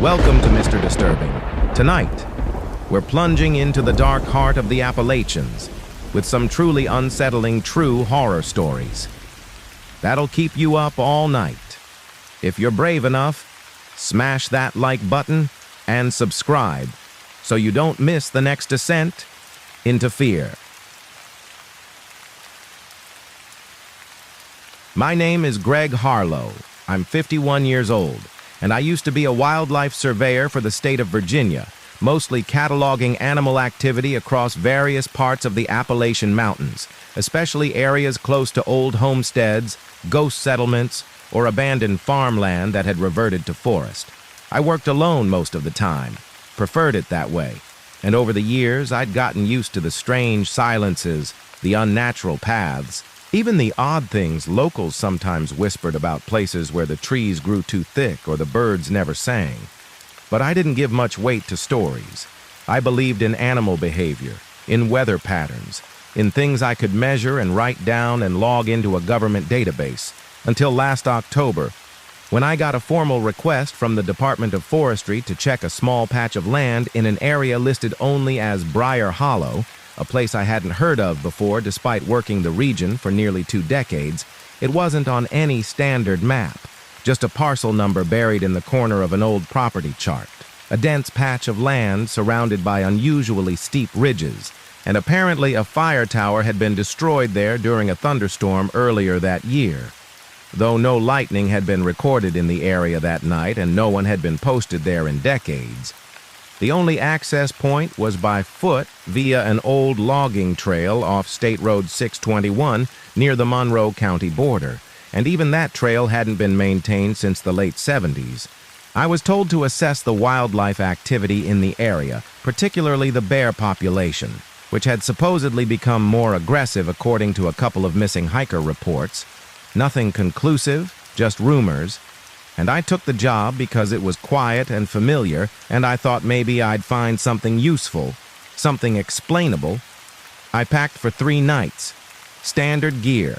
Welcome to Mr. Disturbing. Tonight, we're plunging into the dark heart of the Appalachians with some truly unsettling true horror stories. That'll keep you up all night. If you're brave enough, smash that like button and subscribe so you don't miss the next descent into fear. My name is Greg Harlow. I'm 51 years old, and I used to be a wildlife surveyor for the state of Virginia, mostly cataloging animal activity across various parts of the Appalachian Mountains, especially areas close to old homesteads, ghost settlements, or abandoned farmland that had reverted to forest. I worked alone most of the time, preferred it that way, and over the years I'd gotten used to the strange silences, the unnatural paths, even the odd things locals sometimes whispered about places where the trees grew too thick or the birds never sang. But I didn't give much weight to stories. I believed in animal behavior, in weather patterns, in things I could measure and write down and log into a government database, until last October, when I got a formal request from the Department of Forestry to check a small patch of land in an area listed only as Briar Hollow, a place I hadn't heard of before despite working the region for nearly 2 decades. It wasn't on any standard map, just a parcel number buried in the corner of an old property chart, a dense patch of land surrounded by unusually steep ridges, and apparently a fire tower had been destroyed there during a thunderstorm earlier that year. Though no lightning had been recorded in the area that night and no one had been posted there in decades, the only access point was by foot via an old logging trail off State Road 621 near the Monroe County border, and even that trail hadn't been maintained since the late 70s. I was told to assess the wildlife activity in the area, particularly the bear population, which had supposedly become more aggressive according to a couple of missing hiker reports. Nothing conclusive, just rumors. And I took the job because it was quiet and familiar, and I thought maybe I'd find something useful, something explainable. I packed for 3 nights. Standard gear,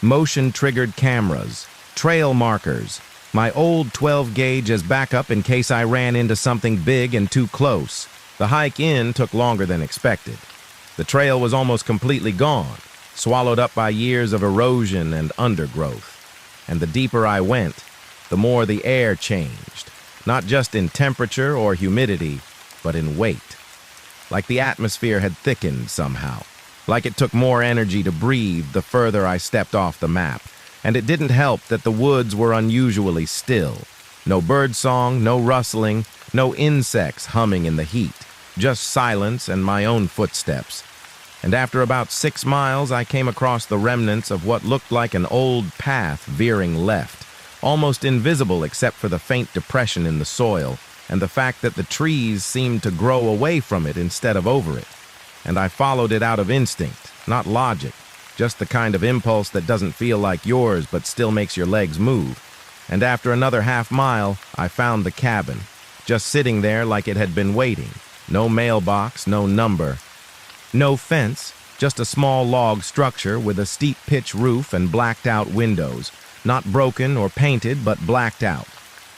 motion-triggered cameras, trail markers, my old 12-gauge as backup in case I ran into something big and too close. The hike in took longer than expected. The trail was almost completely gone, swallowed up by years of erosion and undergrowth. And the deeper I went, the more the air changed, not just in temperature or humidity, but in weight. Like the atmosphere had thickened somehow, like it took more energy to breathe the further I stepped off the map. And it didn't help that the woods were unusually still. No birdsong, no rustling, no insects humming in the heat, just silence and my own footsteps. And after about 6 miles, I came across the remnants of what looked like an old path veering left, almost invisible except for the faint depression in the soil and the fact that the trees seemed to grow away from it instead of over it. And I followed it out of instinct, not logic, just the kind of impulse that doesn't feel like yours but still makes your legs move. And after another half-mile, I found the cabin, just sitting there like it had been waiting. No mailbox, no number, no fence, just a small log structure with a steep pitch roof and blacked-out windows. Not broken or painted, but blacked out,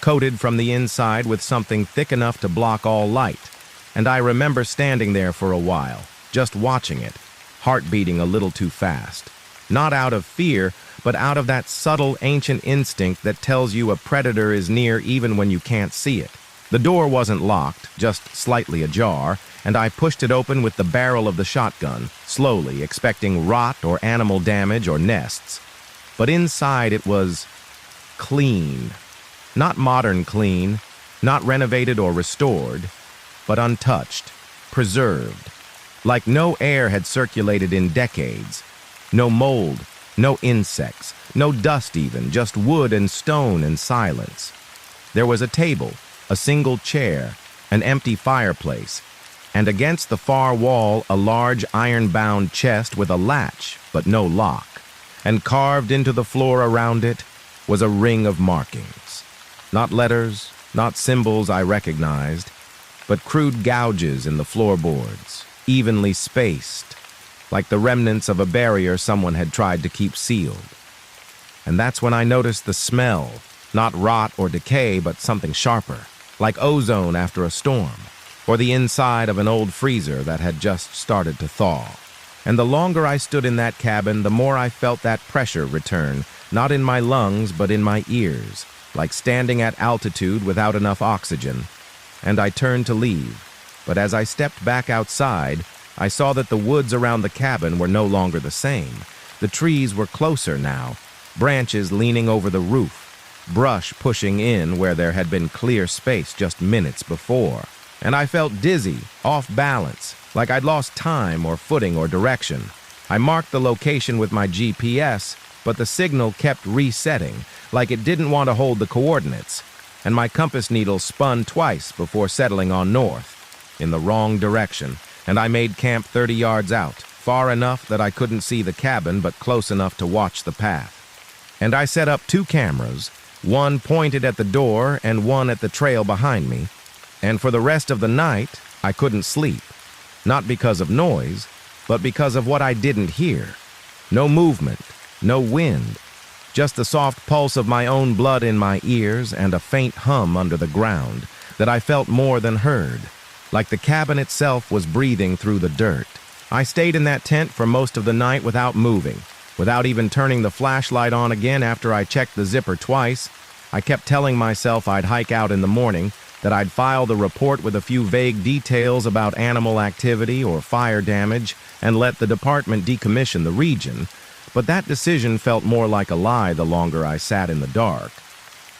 coated from the inside with something thick enough to block all light. And I remember standing there for a while, just watching it, heart beating a little too fast. Not out of fear, but out of that subtle ancient instinct that tells you a predator is near even when you can't see it. The door wasn't locked, just slightly ajar, and I pushed it open with the barrel of the shotgun, slowly, expecting rot or animal damage or nests. But inside it was clean. Not modern clean, not renovated or restored, but untouched, preserved. Like no air had circulated in decades. No mold, no insects, no dust even, just wood and stone and silence. There was a table, a single chair, an empty fireplace, and against the far wall a large iron-bound chest with a latch, but no lock. And carved into the floor around it was a ring of markings. Not letters, not symbols I recognized, but crude gouges in the floorboards, evenly spaced, like the remnants of a barrier someone had tried to keep sealed. And that's when I noticed the smell, not rot or decay, but something sharper. like ozone after a storm, or the inside of an old freezer that had just started to thaw. And the longer I stood in that cabin, the more I felt that pressure return, not in my lungs, but in my ears, like standing at altitude without enough oxygen. And I turned to leave, but as I stepped back outside, I saw that the woods around the cabin were no longer the same. The trees were closer now, branches leaning over the roof, brush pushing in where there had been clear space just minutes before. And I felt dizzy, off balance, like I'd lost time or footing or direction. I marked the location with my GPS, but the signal kept resetting, like it didn't want to hold the coordinates, and my compass needle spun twice before settling on north, in the wrong direction, and I made camp 30 yards out, far enough that I couldn't see the cabin but close enough to watch the path. And I set up 2 cameras, one pointed at the door and one at the trail behind me, and for the rest of the night, I couldn't sleep. Not because of noise, but because of what I didn't hear. No movement, no wind, just the soft pulse of my own blood in my ears and a faint hum under the ground that I felt more than heard, like the cabin itself was breathing through the dirt. I stayed in that tent for most of the night without moving, without even turning the flashlight on again after I checked the zipper twice. I kept telling myself I'd hike out in the morning, that I'd file the report with a few vague details about animal activity or fire damage and let the department decommission the region, but that decision felt more like a lie the longer I sat in the dark.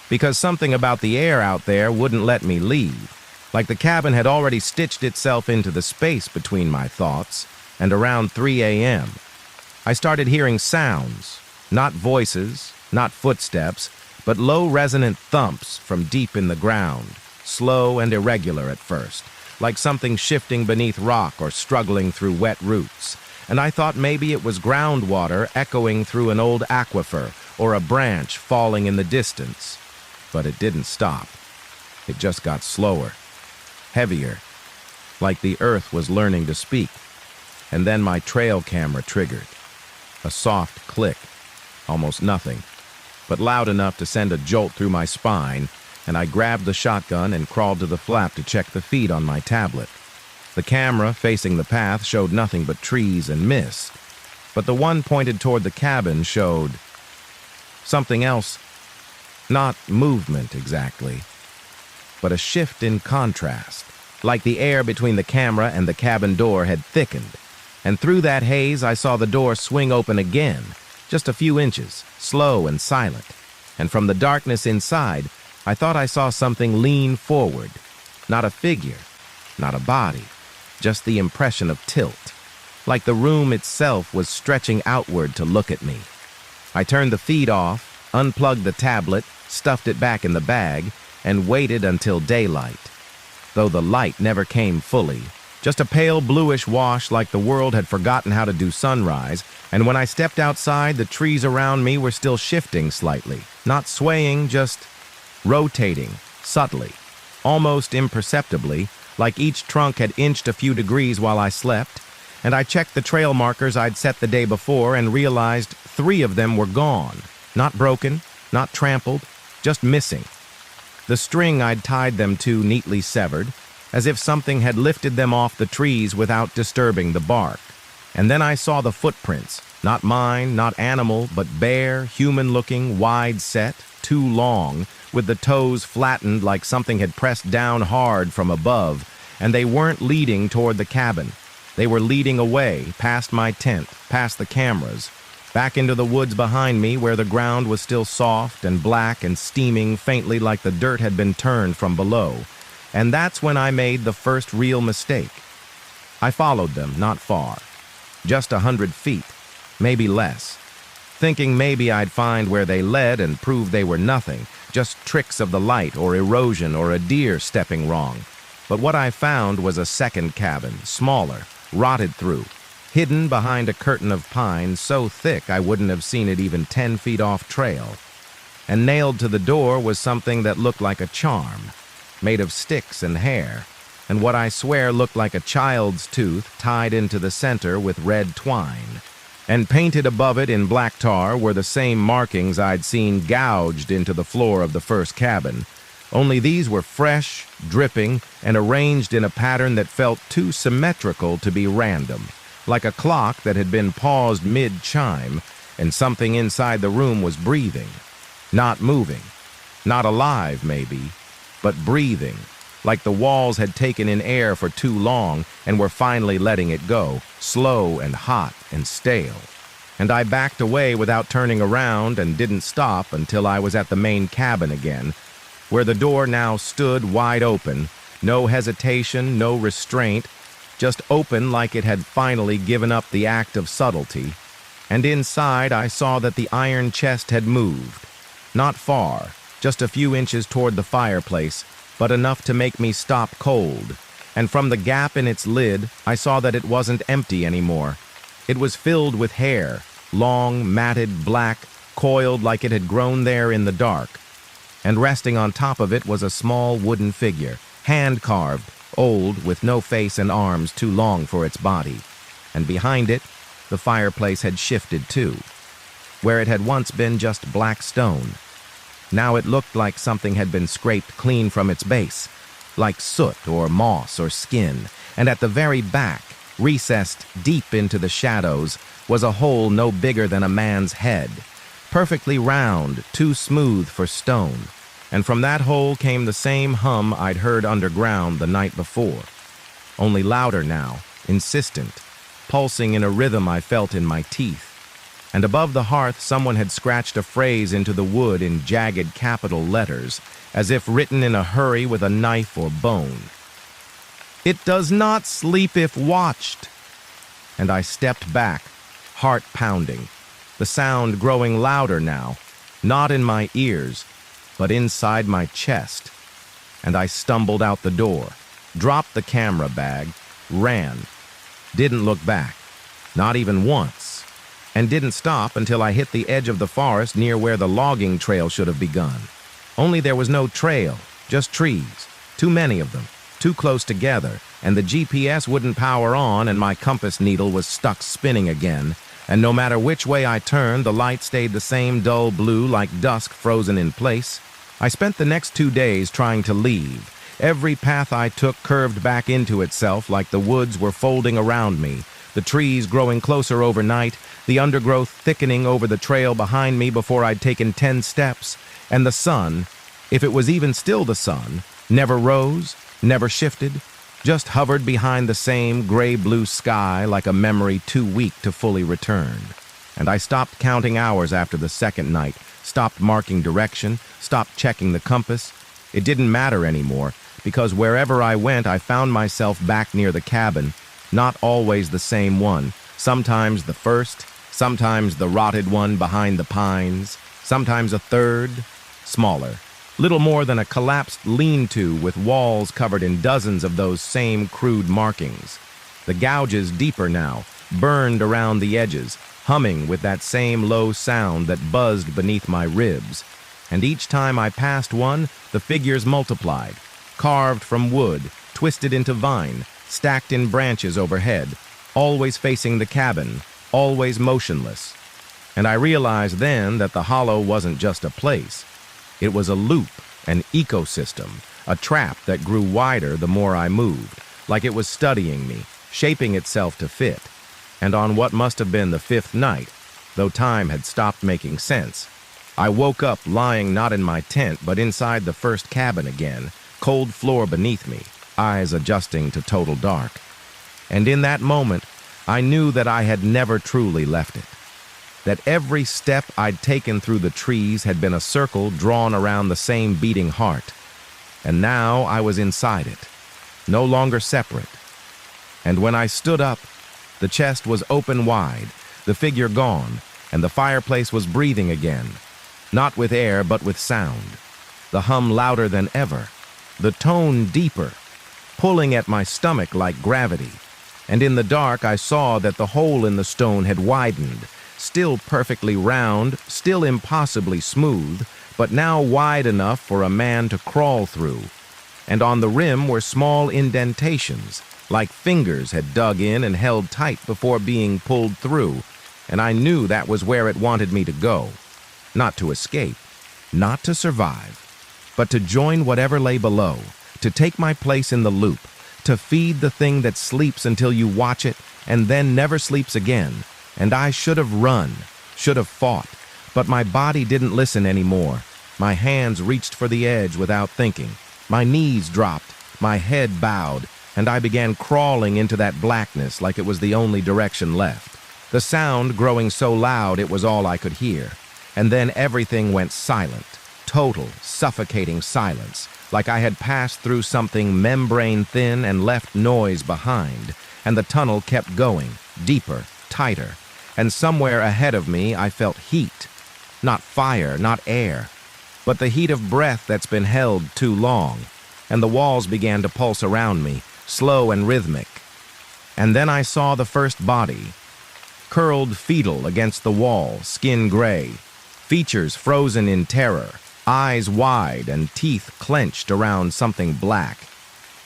Because something about the air out there wouldn't let me leave, like the cabin had already stitched itself into the space between my thoughts, and around 3 a.m., I started hearing sounds, not voices, not footsteps, but low resonant thumps from deep in the ground. Slow and irregular at first, like something shifting beneath rock or struggling through wet roots, and I thought maybe it was groundwater echoing through an old aquifer or a branch falling in the distance. But it didn't stop. It just got slower, heavier, like the earth was learning to speak. And then my trail camera triggered. A soft click, almost nothing, but loud enough to send a jolt through my spine, and I grabbed the shotgun and crawled to the flap to check the feed on my tablet. The camera, facing the path, showed nothing but trees and mist, but the one pointed toward the cabin showed something else. Not movement exactly, but a shift in contrast, like the air between the camera and the cabin door had thickened, and through that haze I saw the door swing open again, just a few inches, slow and silent, and from the darkness inside, I thought I saw something lean forward. Not a figure, not a body, just the impression of tilt, like the room itself was stretching outward to look at me. I turned the feed off, unplugged the tablet, stuffed it back in the bag, and waited until daylight. Though the light never came fully, just a pale bluish wash like the world had forgotten how to do sunrise, and when I stepped outside, the trees around me were still shifting slightly, not swaying, just rotating, subtly, almost imperceptibly, like each trunk had inched a few degrees while I slept, and I checked the trail markers I'd set the day before and realized 3 of them were gone, not broken, not trampled, just missing. The string I'd tied them to neatly severed, as if something had lifted them off the trees without disturbing the bark. And then I saw the footprints, not mine, not animal, but bare, human-looking, wide-set, too long, with the toes flattened like something had pressed down hard from above, and they weren't leading toward the cabin. They were leading away, past my tent, past the cameras, back into the woods behind me where the ground was still soft and black and steaming faintly like the dirt had been turned from below. And that's when I made the first real mistake. I followed them not far, just 100 feet, maybe less, thinking maybe I'd find where they led and prove they were nothing, just tricks of the light or erosion or a deer stepping wrong. But what I found was a second cabin, smaller, rotted through, hidden behind a curtain of pines so thick I wouldn't have seen it even 10 feet off trail. And nailed to the door was something that looked like a charm, made of sticks and hair, and what I swear looked like a child's tooth tied into the center with red twine. And painted above it in black tar were the same markings I'd seen gouged into the floor of the first cabin, only these were fresh, dripping, and arranged in a pattern that felt too symmetrical to be random, like a clock that had been paused mid-chime, and something inside the room was breathing. Not moving. Not alive, maybe, but breathing, like the walls had taken in air for too long and were finally letting it go, slow and hot and stale. And I backed away without turning around and didn't stop until I was at the main cabin again, where the door now stood wide open, no hesitation, no restraint, just open like it had finally given up the act of subtlety. And inside I saw that the iron chest had moved. Not far, just a few inches toward the fireplace, but enough to make me stop cold. And from the gap in its lid, I saw that it wasn't empty anymore. It was filled with hair, long, matted, black, coiled like it had grown there in the dark. And resting on top of it was a small wooden figure, hand-carved, old, with no face and arms too long for its body. And behind it, the fireplace had shifted too. Where it had once been just black stone, now it looked like something had been scraped clean from its base, like soot or moss or skin, and at the very back, recessed deep into the shadows, was a hole no bigger than a man's head, perfectly round, too smooth for stone, and from that hole came the same hum I'd heard underground the night before, only louder now, insistent, pulsing in a rhythm I felt in my teeth. And above the hearth someone had scratched a phrase into the wood in jagged capital letters, as if written in a hurry with a knife or bone. "It does not sleep if watched." And I stepped back, heart pounding, the sound growing louder now, not in my ears, but inside my chest. And I stumbled out the door, dropped the camera bag, ran, didn't look back, not even once, and didn't stop until I hit the edge of the forest near where the logging trail should have begun. Only there was no trail, just trees, too many of them, too close together, and the GPS wouldn't power on and my compass needle was stuck spinning again, and no matter which way I turned, the light stayed the same dull blue like dusk frozen in place. I spent the next 2 days trying to leave. Every path I took curved back into itself like the woods were folding around me, the trees growing closer overnight, the undergrowth thickening over the trail behind me before I'd taken 10 steps, and the sun, if it was even still the sun, never rose, never shifted, just hovered behind the same gray-blue sky like a memory too weak to fully return. And I stopped counting hours after the second night, stopped marking direction, stopped checking the compass. It didn't matter anymore, because wherever I went, I found myself back near the cabin, not always the same one, sometimes the first, sometimes the rotted one behind the pines, sometimes a third, smaller, little more than a collapsed lean-to with walls covered in dozens of those same crude markings. The gouges deeper now, burned around the edges, humming with that same low sound that buzzed beneath my ribs. And each time I passed one, the figures multiplied, carved from wood, twisted into vine, stacked in branches overhead, always facing the cabin, always motionless. And I realized then that the hollow wasn't just a place. It was a loop, an ecosystem, a trap that grew wider the more I moved, like it was studying me, shaping itself to fit. And on what must have been the 5th night, though time had stopped making sense, I woke up lying not in my tent but inside the first cabin again, cold floor beneath me, eyes adjusting to total dark. And in that moment, I knew that I had never truly left it. That every step I'd taken through the trees had been a circle drawn around the same beating heart. And now I was inside it, no longer separate. And when I stood up, the chest was open wide, the figure gone, and the fireplace was breathing again, not with air but with sound. The hum louder than ever, the tone deeper, pulling at my stomach like gravity. And in the dark I saw that the hole in the stone had widened, still perfectly round, still impossibly smooth, but now wide enough for a man to crawl through. And on the rim were small indentations, like fingers had dug in and held tight before being pulled through, and I knew that was where it wanted me to go. Not to escape, not to survive, but to join whatever lay below, to take my place in the loop, to feed the thing that sleeps until you watch it and then never sleeps again. And I should have run, should have fought, but my body didn't listen anymore. My hands reached for the edge without thinking. My knees dropped, my head bowed, and I began crawling into that blackness like it was the only direction left. The sound growing so loud it was all I could hear. And then everything went silent, total, suffocating silence, like I had passed through something membrane-thin and left noise behind, and the tunnel kept going, deeper, tighter, and somewhere ahead of me I felt heat. Not fire, not air, but the heat of breath that's been held too long, and the walls began to pulse around me, slow and rhythmic. And then I saw the first body, curled fetal against the wall, skin gray, features frozen in terror, eyes wide and teeth clenched around something black.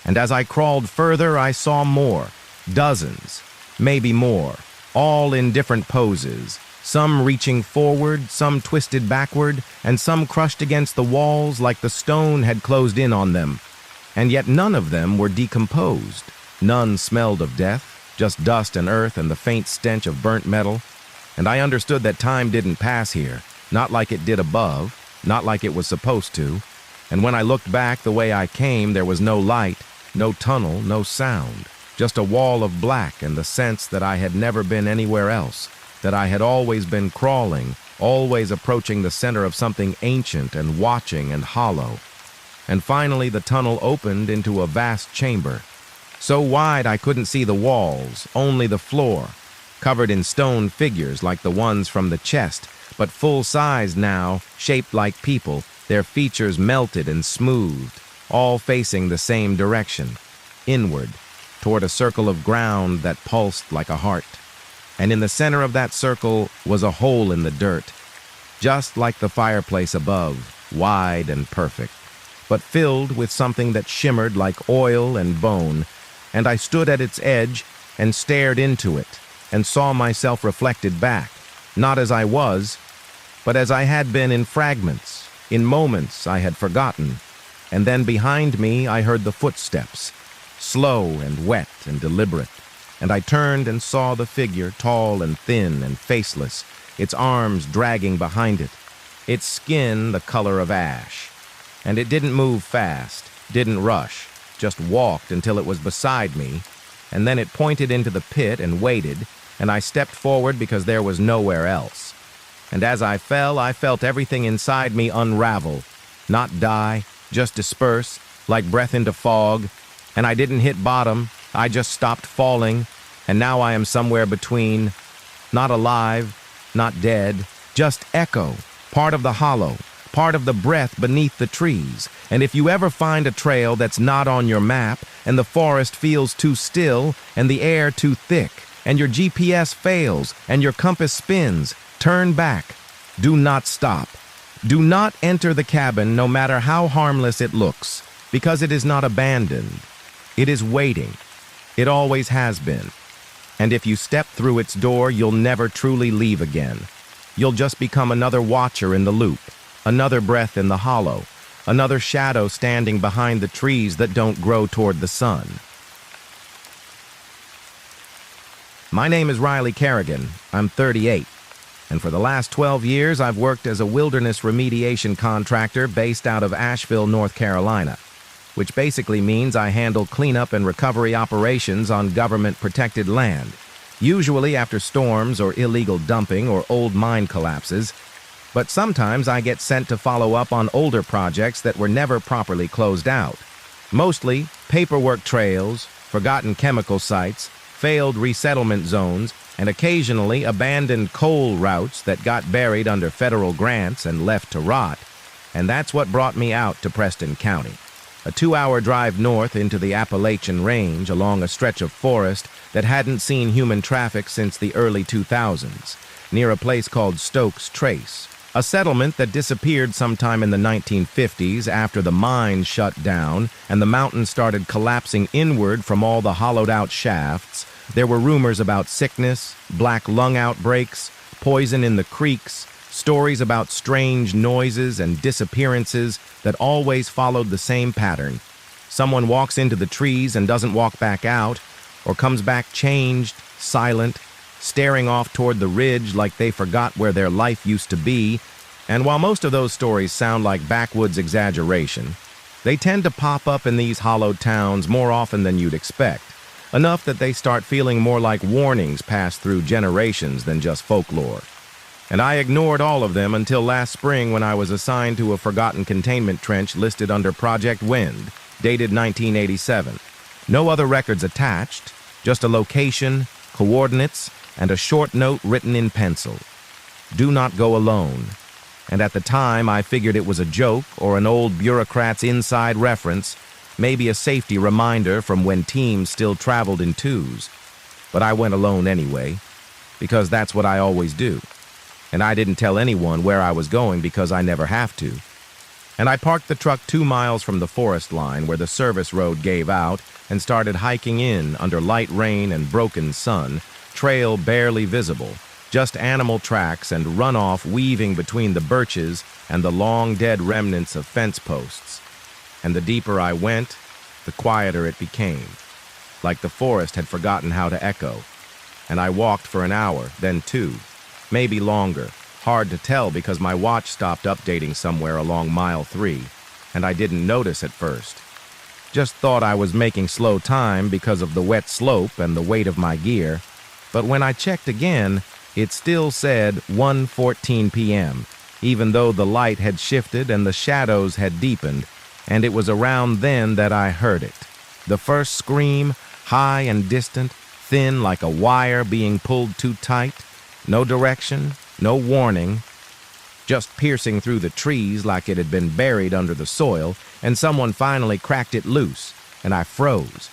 And as I crawled further, I saw more, dozens, maybe more, all in different poses, some reaching forward, some twisted backward, and some crushed against the walls like the stone had closed in on them. And yet none of them were decomposed. None smelled of death, just dust and earth and the faint stench of burnt metal. And I understood that time didn't pass here, not like it did above, not like it was supposed to. And when I looked back the way I came, there was no light, no tunnel, no sound, just a wall of black and the sense that I had never been anywhere else, that I had always been crawling, always approaching the center of something ancient and watching and hollow. And finally the tunnel opened into a vast chamber, so wide I couldn't see the walls, only the floor, covered in stone figures like the ones from the chest, but full-size now, shaped like people, their features melted and smoothed, all facing the same direction, inward, toward a circle of ground that pulsed like a heart. And in the center of that circle was a hole in the dirt, just like the fireplace above, wide and perfect, but filled with something that shimmered like oil and bone, and I stood at its edge and stared into it, and saw myself reflected back, not as I was, but as I had been in fragments, in moments I had forgotten. And then behind me I heard the footsteps, slow and wet and deliberate, and I turned and saw the figure, tall and thin and faceless, its arms dragging behind it, its skin the color of ash. And it didn't move fast, didn't rush, just walked until it was beside me, and then it pointed into the pit and waited, and I stepped forward because there was nowhere else. And as I fell, I felt everything inside me unravel, not die, just disperse, like breath into fog, and I didn't hit bottom, I just stopped falling, and now I am somewhere between, not alive, not dead, just echo, part of the hollow, part of the breath beneath the trees. And if you ever find a trail that's not on your map, and the forest feels too still, and the air too thick, and your GPS fails, and your compass spins, turn back. Do not stop. Do not enter the cabin no matter how harmless it looks, because it is not abandoned. It is waiting. It always has been. And if you step through its door, you'll never truly leave again. You'll just become another watcher in the loop, another breath in the hollow, another shadow standing behind the trees that don't grow toward the sun. My name is Riley Kerrigan. I'm 38. And for the last 12 years, I've worked as a wilderness remediation contractor based out of Asheville, North Carolina, which basically means I handle cleanup and recovery operations on government-protected land, usually after storms or illegal dumping or old mine collapses, but sometimes I get sent to follow up on older projects that were never properly closed out. Mostly paperwork trails, forgotten chemical sites, failed resettlement zones, and occasionally abandoned coal routes that got buried under federal grants and left to rot. And that's what brought me out to Preston County, a 2-hour drive north into the Appalachian Range along a stretch of forest that hadn't seen human traffic since the early 2000s, near a place called Stokes Trace, a settlement that disappeared sometime in the 1950s after the mines shut down and the mountains started collapsing inward from all the hollowed-out shafts. There were rumors about sickness, black lung outbreaks, poison in the creeks, Stories about strange noises and disappearances that always followed the same pattern. Someone walks into the trees and doesn't walk back out, or comes back changed, silent, staring off toward the ridge like they forgot where their life used to be. And while most of those stories sound like backwoods exaggeration, they tend to pop up in these hollowed towns more often than you'd expect, enough that they start feeling more like warnings passed through generations than just folklore. And I ignored all of them until last spring when I was assigned to a forgotten containment trench listed under Project Wind, dated 1987. No other records attached, just a location, coordinates, and a short note written in pencil. Do not go alone. And at the time, I figured it was a joke or an old bureaucrat's inside reference, maybe a safety reminder from when teams still traveled in twos. But I went alone anyway, because that's what I always do. And I didn't tell anyone where I was going because I never have to. And I parked the truck 2 miles from the forest line where the service road gave out and started hiking in under light rain and broken sun, trail barely visible, just animal tracks and runoff weaving between the birches and the long dead remnants of fence posts. And the deeper I went, the quieter it became, like the forest had forgotten how to echo. And I walked for an hour, then 2. Maybe longer, hard to tell because my watch stopped updating somewhere along mile 3, and I didn't notice at first. Just thought I was making slow time because of the wet slope and the weight of my gear, but when I checked again, it still said 1:14 p.m., even though the light had shifted and the shadows had deepened, and it was around then that I heard it. The first scream, high and distant, thin like a wire being pulled too tight. No direction, no warning, just piercing through the trees like it had been buried under the soil, and someone finally cracked it loose, and I froze.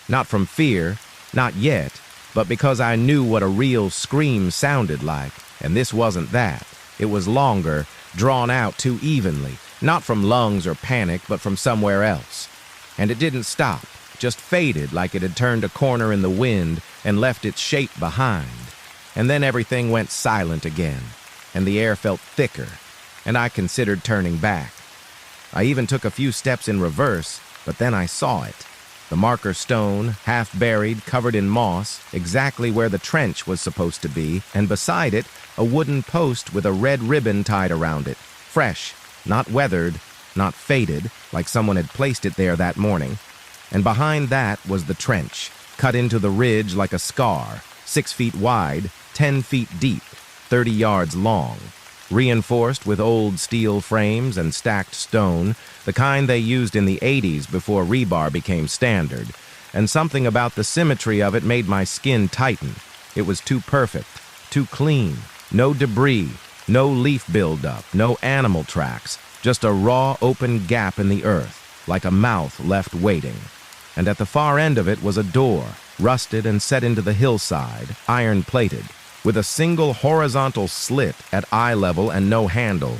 Not from fear, not yet, but because I knew what a real scream sounded like, and this wasn't that. It was longer, drawn out too evenly, not from lungs or panic, but from somewhere else. And it didn't stop, just faded like it had turned a corner in the wind and left its shape behind. And then everything went silent again, and the air felt thicker, and I considered turning back. I even took a few steps in reverse, but then I saw it. The marker stone, half buried, covered in moss, exactly where the trench was supposed to be, and beside it, a wooden post with a red ribbon tied around it. Fresh, not weathered, not faded, like someone had placed it there that morning. And behind that was the trench, cut into the ridge like a scar, 6 feet wide, 10 feet deep, 30 yards long, reinforced with old steel frames and stacked stone, the kind they used in the 80s before rebar became standard, and something about the symmetry of it made my skin tighten. It was too perfect, too clean, no debris, no leaf buildup, no animal tracks, just a raw open gap in the earth, like a mouth left waiting. And at the far end of it was a door, rusted and set into the hillside, iron-plated, with a single horizontal slit at eye level and no handle.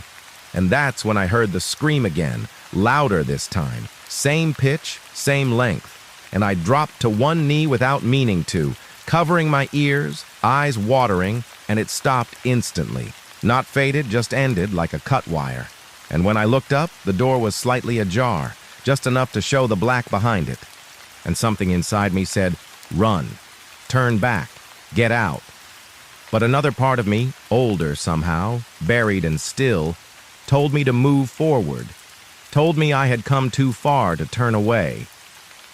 And that's when I heard the scream again, louder this time, same pitch, same length, and I dropped to one knee without meaning to, covering my ears, eyes watering, and it stopped instantly. Not faded, just ended like a cut wire. And when I looked up, the door was slightly ajar, just enough to show the black behind it. And something inside me said, run, turn back, get out. But another part of me, older somehow, buried and still, told me to move forward, told me I had come too far to turn away.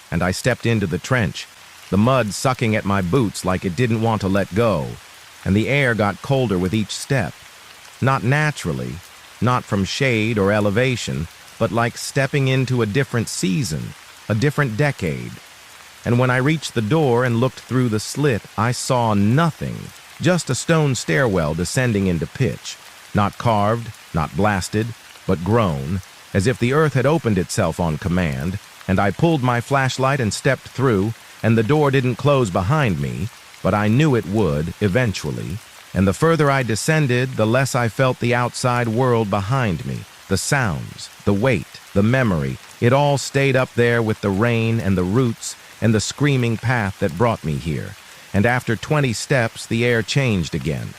And I stepped into the trench, the mud sucking at my boots like it didn't want to let go, and the air got colder with each step. Not naturally, not from shade or elevation, but like stepping into a different season, a different decade. And when I reached the door and looked through the slit, I saw nothing, just a stone stairwell descending into pitch, not carved, not blasted, but grown, as if the earth had opened itself on command, and I pulled my flashlight and stepped through, and the door didn't close behind me, but I knew it would, eventually, and the further I descended, the less I felt the outside world behind me, the sounds, the weight, the memory, it all stayed up there with the rain and the roots and the screaming path that brought me here, and after 20 steps, the air changed again.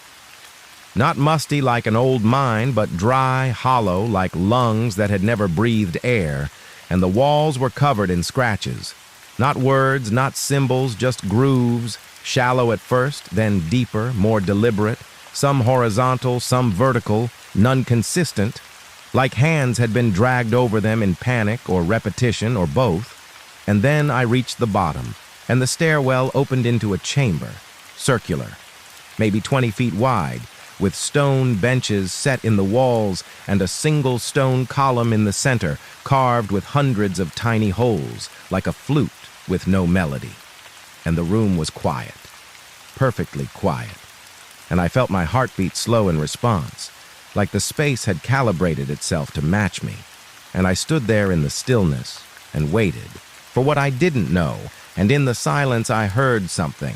Not musty like an old mine, but dry, hollow, like lungs that had never breathed air, and the walls were covered in scratches. Not words, not symbols, just grooves, shallow at first, then deeper, more deliberate, some horizontal, some vertical, none consistent, like hands had been dragged over them in panic or repetition or both. And then I reached the bottom, and the stairwell opened into a chamber, circular, maybe 20 feet wide, with stone benches set in the walls and a single stone column in the center, carved with hundreds of tiny holes, like a flute with no melody. And the room was quiet, perfectly quiet, and I felt my heartbeat slow in response, like the space had calibrated itself to match me. And I stood there in the stillness and waited for what I didn't know, and in the silence I heard something.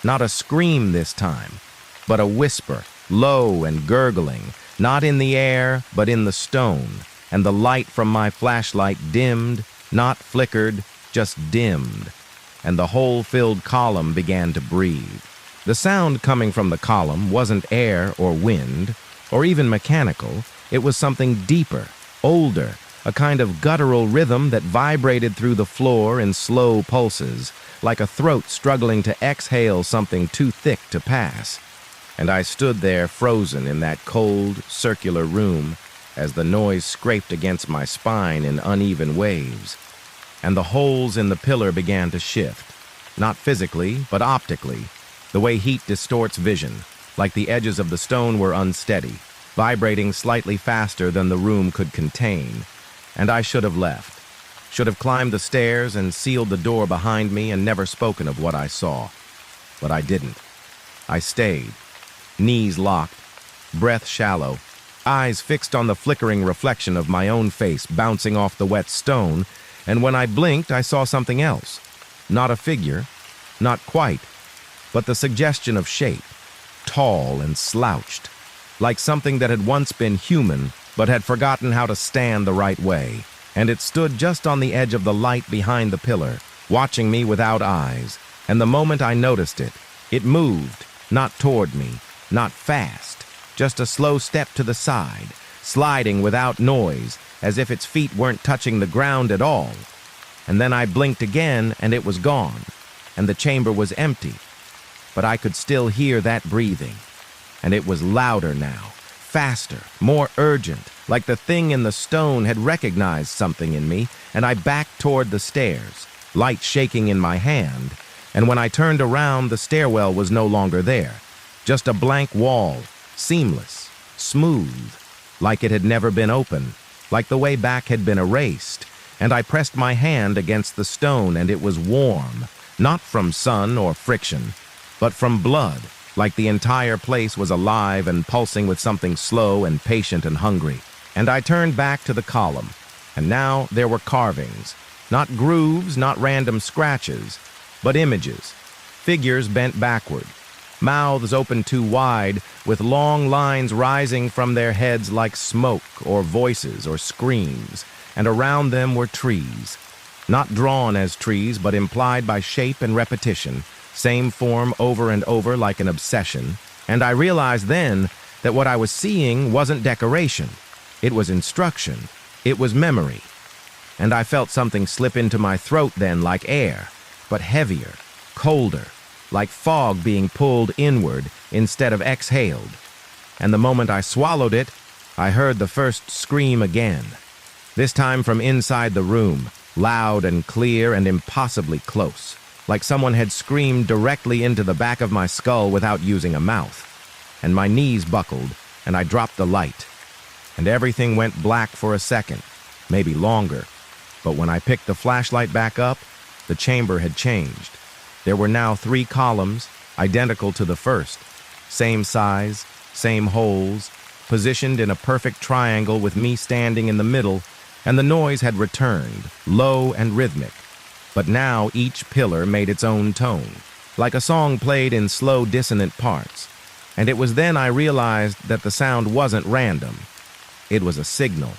Not a scream this time, but a whisper, low and gurgling, not in the air, but in the stone, and the light from my flashlight dimmed, not flickered, just dimmed, and the hole-filled column began to breathe. The sound coming from the column wasn't air or wind, or even mechanical. It was something deeper, older, a kind of guttural rhythm that vibrated through the floor in slow pulses, like a throat struggling to exhale something too thick to pass. And I stood there frozen in that cold, circular room as the noise scraped against my spine in uneven waves. And the holes in the pillar began to shift, not physically, but optically, the way heat distorts vision, like the edges of the stone were unsteady, vibrating slightly faster than the room could contain. And I should have left, should have climbed the stairs and sealed the door behind me and never spoken of what I saw. But I didn't. I stayed, knees locked, breath shallow, eyes fixed on the flickering reflection of my own face bouncing off the wet stone, and when I blinked, I saw something else. Not a figure, not quite, but the suggestion of shape, tall and slouched, like something that had once been human, but had forgotten how to stand the right way, and it stood just on the edge of the light behind the pillar, watching me without eyes, and the moment I noticed it, it moved, not toward me, not fast, just a slow step to the side, sliding without noise, as if its feet weren't touching the ground at all. And then I blinked again, and it was gone, and the chamber was empty, but I could still hear that breathing, and it was louder now, faster, more urgent, like the thing in the stone had recognized something in me, and I backed toward the stairs, light shaking in my hand, and when I turned around, the stairwell was no longer there, just a blank wall, seamless, smooth, like it had never been open, like the way back had been erased, and I pressed my hand against the stone, and it was warm, not from sun or friction, but from blood, like the entire place was alive and pulsing with something slow and patient and hungry. And I turned back to the column, and now there were carvings, not grooves, not random scratches, but images, figures bent backward, mouths open too wide, with long lines rising from their heads like smoke or voices or screams, and around them were trees, not drawn as trees, but implied by shape and repetition, same form over and over like an obsession. And I realized then that what I was seeing wasn't decoration. It was instruction. It was memory. And I felt something slip into my throat then like air, but heavier, colder, like fog being pulled inward instead of exhaled. And the moment I swallowed it, I heard the first scream again, this time from inside the room, loud and clear and impossibly close, like someone had screamed directly into the back of my skull without using a mouth. And my knees buckled, and I dropped the light. And everything went black for a second, maybe longer. But when I picked the flashlight back up, the chamber had changed. There were now 3 columns, identical to the first. Same size, same holes, positioned in a perfect triangle with me standing in the middle, and the noise had returned, low and rhythmic. But now each pillar made its own tone, like a song played in slow, dissonant parts. And it was then I realized that the sound wasn't random. It was a signal,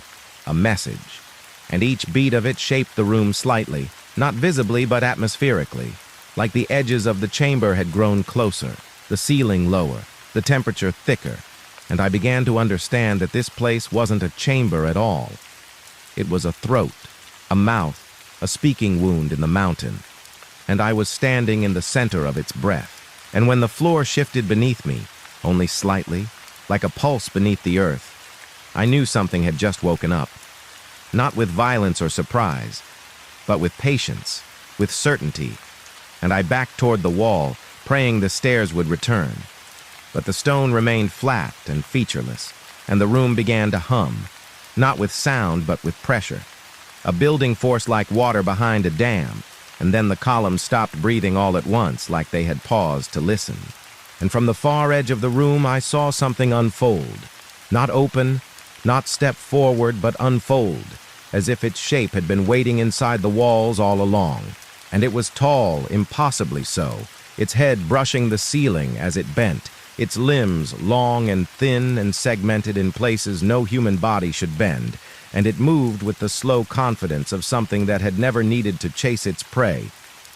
a message, and each beat of it shaped the room slightly, not visibly but atmospherically, like the edges of the chamber had grown closer, the ceiling lower, the temperature thicker, and I began to understand that this place wasn't a chamber at all. It was a throat, a mouth, a speaking wound in the mountain, and I was standing in the center of its breath. And when the floor shifted beneath me, only slightly, like a pulse beneath the earth, I knew something had just woken up. Not with violence or surprise, but with patience, with certainty, and I backed toward the wall, praying the stairs would return. But the stone remained flat and featureless, and the room began to hum, not with sound but with pressure. A building force like water behind a dam, and then the columns stopped breathing all at once like they had paused to listen. And from the far edge of the room I saw something unfold. Not open, not step forward, but unfold, as if its shape had been waiting inside the walls all along. And it was tall, impossibly so, its head brushing the ceiling as it bent, its limbs long and thin and segmented in places no human body should bend, and it moved with the slow confidence of something that had never needed to chase its prey.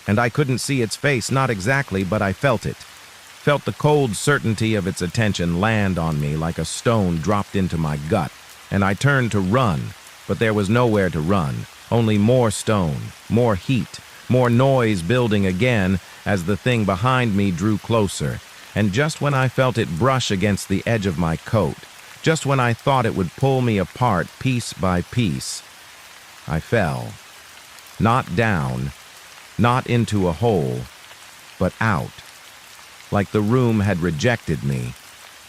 And I couldn't see its face, not exactly, but I felt it. Felt the cold certainty of its attention land on me like a stone dropped into my gut, and I turned to run, but there was nowhere to run, only more stone, more heat, more noise building again as the thing behind me drew closer, and just when I felt it brush against the edge of my coat, just when I thought it would pull me apart piece by piece, I fell. Not down, not into a hole, but out, like the room had rejected me,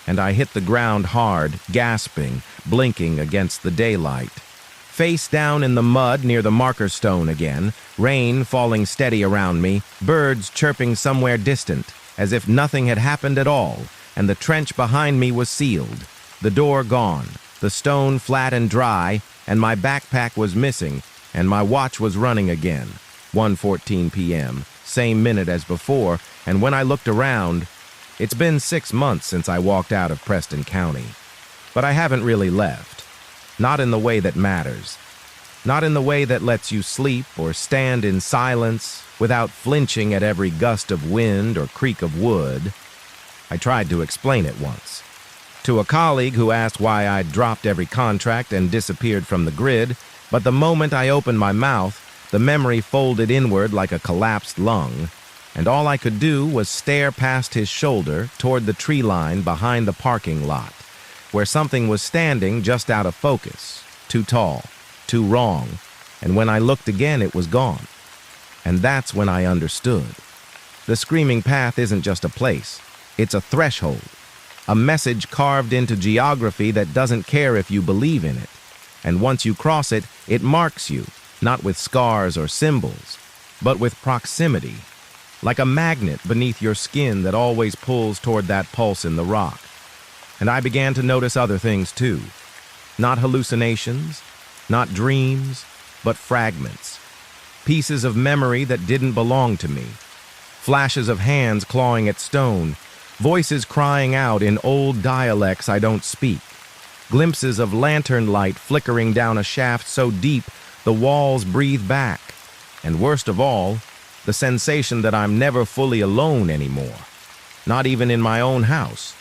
and I hit the ground hard, gasping, blinking against the daylight. Face down in the mud near the marker stone again, rain falling steady around me, birds chirping somewhere distant, as if nothing had happened at all, and the trench behind me was sealed. The door gone, the stone flat and dry, and my backpack was missing, and my watch was running again. 1:14 p.m., same minute as before, and when I looked around, it's been 6 months since I walked out of Preston County. But I haven't really left. Not in the way that matters. Not in the way that lets you sleep or stand in silence without flinching at every gust of wind or creak of wood. I tried to explain it once. To a colleague who asked why I'd dropped every contract and disappeared from the grid, but the moment I opened my mouth, the memory folded inward like a collapsed lung, and all I could do was stare past his shoulder toward the tree line behind the parking lot, where something was standing just out of focus, too tall, too wrong, and when I looked again it was gone. And that's when I understood. The Screaming Path isn't just a place, it's a threshold, a message carved into geography that doesn't care if you believe in it. And once you cross it, it marks you, not with scars or symbols, but with proximity, like a magnet beneath your skin that always pulls toward that pulse in the rock. And I began to notice other things too. Not hallucinations, not dreams, but fragments. Pieces of memory that didn't belong to me. Flashes of hands clawing at stone. Voices crying out in old dialects I don't speak. Glimpses of lantern light flickering down a shaft so deep the walls breathe back. And worst of all, the sensation that I'm never fully alone anymore. Not even in my own house.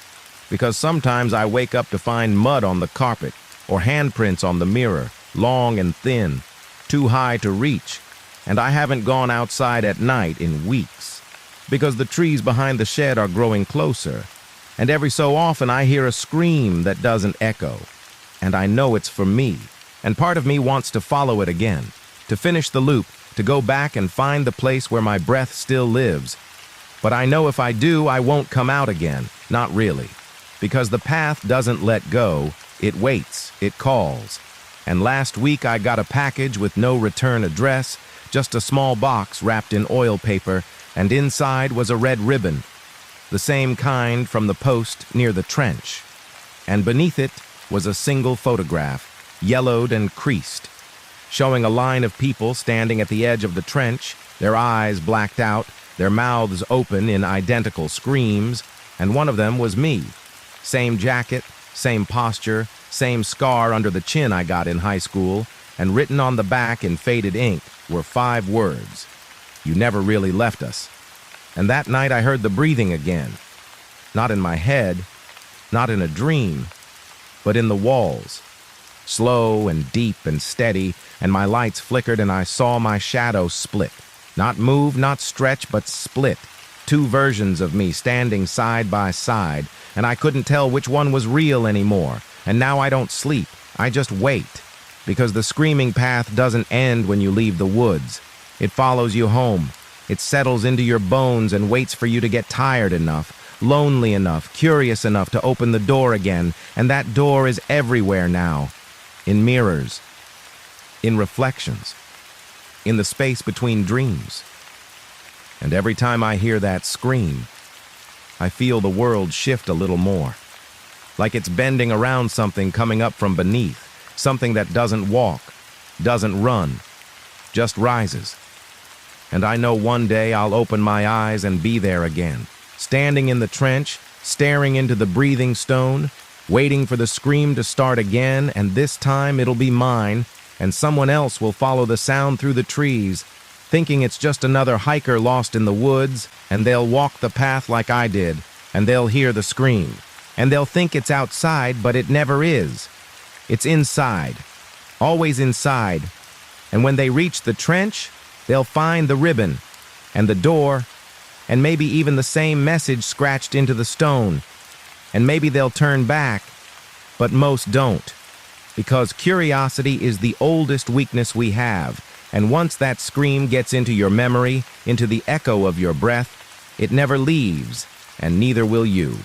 Because sometimes I wake up to find mud on the carpet or handprints on the mirror, long and thin, too high to reach, and I haven't gone outside at night in weeks because the trees behind the shed are growing closer, and every so often I hear a scream that doesn't echo, and I know it's for me, and part of me wants to follow it again, to finish the loop, to go back and find the place where my breath still lives. But I know if I do, I won't come out again, not really. Because the path doesn't let go, it waits, it calls. And last week I got a package with no return address, just a small box wrapped in oil paper, and inside was a red ribbon, the same kind from the post near the trench. And beneath it was a single photograph, yellowed and creased, showing a line of people standing at the edge of the trench, their eyes blacked out, their mouths open in identical screams, and one of them was me. Same jacket, same posture, same scar under the chin I got in high school, and written on the back in faded ink were 5 words. You never really left us. And that night I heard the breathing again. Not in my head, not in a dream, but in the walls. Slow and deep and steady, and my lights flickered and I saw my shadow split. Not move, not stretch, but split. Two versions of me standing side by side, and I couldn't tell which one was real anymore. And now I don't sleep, I just wait. Because the screaming path doesn't end when you leave the woods. It follows you home. It settles into your bones and waits for you to get tired enough, lonely enough, curious enough to open the door again, and that door is everywhere now. In mirrors, in reflections, in the space between dreams. And every time I hear that scream, I feel the world shift a little more. Like it's bending around something coming up from beneath, something that doesn't walk, doesn't run, just rises. And I know one day I'll open my eyes and be there again, standing in the trench, staring into the breathing stone, waiting for the scream to start again, and this time it'll be mine, and someone else will follow the sound through the trees, thinking it's just another hiker lost in the woods, and they'll walk the path like I did, and they'll hear the scream, and they'll think it's outside, but it never is. It's inside, always inside, and when they reach the trench, they'll find the ribbon, and the door, and maybe even the same message scratched into the stone, and maybe they'll turn back, but most don't, because curiosity is the oldest weakness we have, and once that scream gets into your memory, into the echo of your breath, it never leaves, and neither will you.